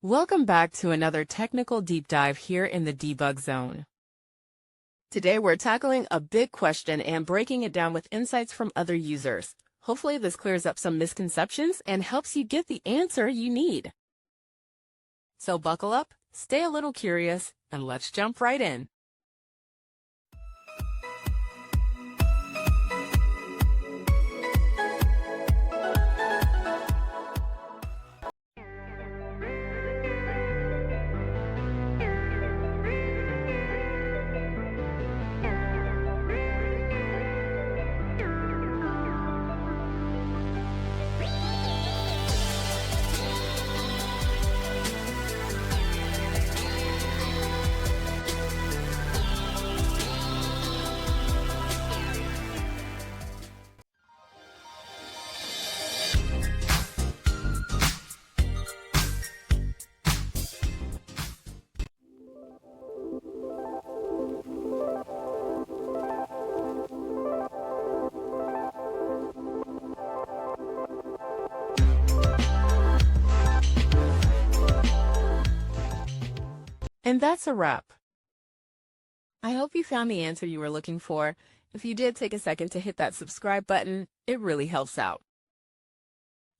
Welcome back to another technical deep dive here in the debug zone. Today we're tackling a big question and breaking it down with insights from other users. Hopefully this clears up some misconceptions and helps you get the answer you need. So buckle up, stay a little curious, and let's jump right in. And that's a wrap. I hope you found the answer you were looking for. If you did, take a second to hit that subscribe button. It really helps out.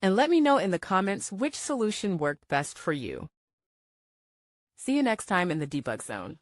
And let me know in the comments which solution worked best for you. See you next time in the debug zone.